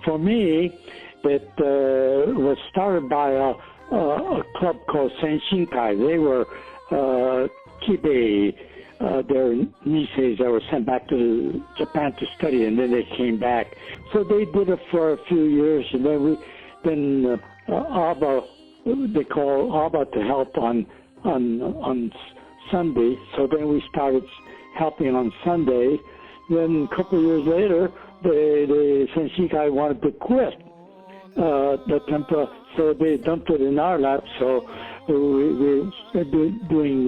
for me, it was started by a club called Senshinkai. They were Kibe, their nieces that were sent back to Japan to study, and then they came back. So they did it for a few years, and then Abba, they call Abba to help on Sunday. So then we started helping on Sunday. Then a couple of years later, the Senshinkai wanted to quit the tempura, so they dumped it in our lap. So we're doing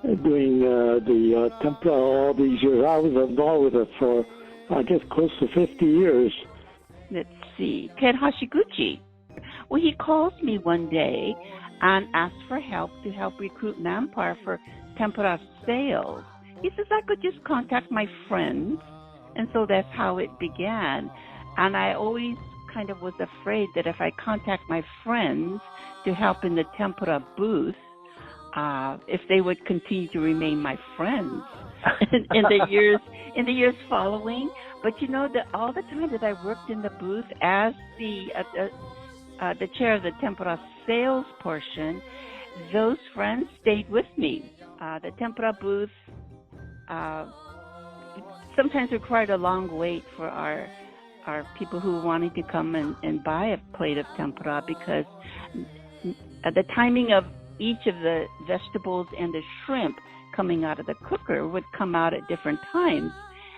the tempura all these years. I was involved with it for, I guess, close to 50 years. Let's see. Ken Hashiguchi. Well, he calls me one day and asks for help to help recruit manpower for tempura sales. He says I could just contact my friends, and so that's how it began. And I always kind of was afraid that if I contact my friends to help in the tempura booth, if they would continue to remain my friends in the years following. But you know, all the time that I worked in the booth as the chair of the tempura sales portion, those friends stayed with me. The tempura booth sometimes required a long wait for our people who wanted to come and buy a plate of tempura, because the timing of each of the vegetables and the shrimp coming out of the cooker would come out at different times.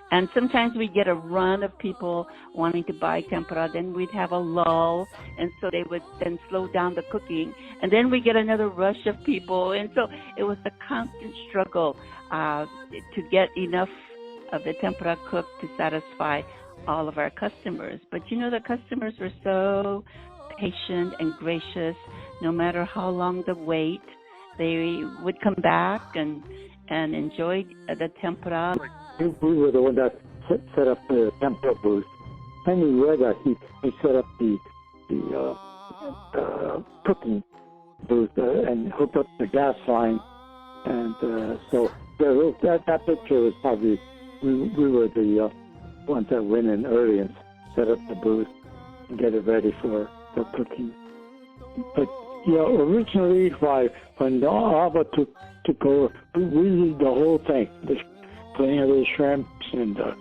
And sometimes we'd get a run of people wanting to buy tempura, then we'd have a lull, and so they would then slow down the cooking, and then we get another rush of people. And so it was a constant struggle to get enough of the tempura cooked to satisfy all of our customers. But you know, the customers were so patient and gracious. No matter how long the wait, they would come back and enjoy the tempura. We were the one that set up the tempura booth. Henry Rega, he set up the cooking booth and hooked up the gas line. And so that picture was probably, we were the ones that went in early and set up the booth and get it ready for cooking. But originally, when Abba took over, we did the whole thing. The cleaning of the shrimps and the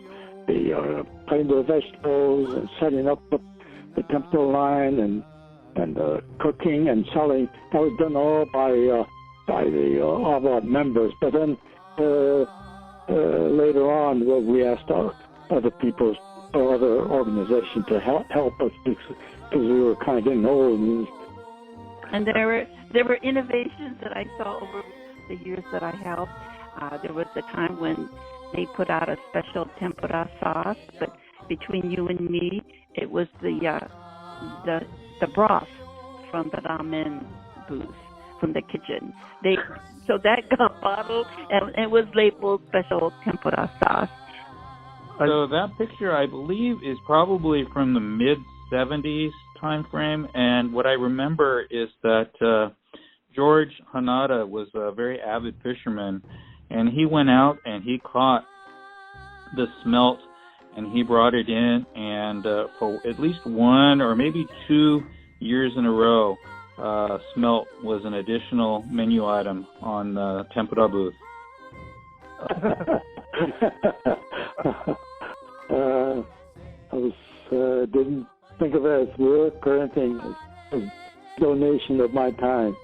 cleaning of the vegetables and setting up the tempura line and cooking and selling. That was done all by the Abba members. But then later on, we asked other people or other organizations to help us because we were kind of getting old. And there were innovations that I saw over the years that I helped. There was a time when they put out a special tempura sauce, but between you and me, it was the broth from the ramen booth, from the kitchen. So that got bottled and it was labeled special tempura sauce. So that picture, I believe, is probably from the mid-'70s time frame, and what I remember is that George Hanada was a very avid fisherman, and he went out and he caught the smelt and he brought it in, and for at least 1 or maybe 2 years in a row, smelt was an additional menu item on the tempura booth. I didn't think of it as work or anything. It was a donation of my time.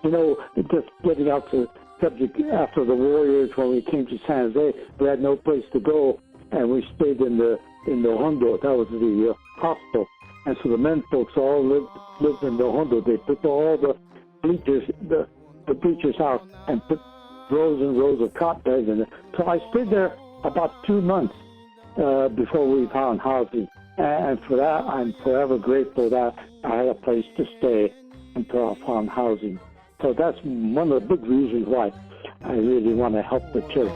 You know, just getting out to the subject, after the Warriors, when we came to San Jose, we had no place to go, and we stayed in the Hondo. That was the hostel. And so the men folks all lived in the Hondo. They put all the bleachers, the bleachers out and put rows and rows of cot beds in it. So I stayed there about 2 months before we found housing. And for that, I'm forever grateful that I had a place to stay until I found housing. So that's one of the big reasons why I really want to help the church.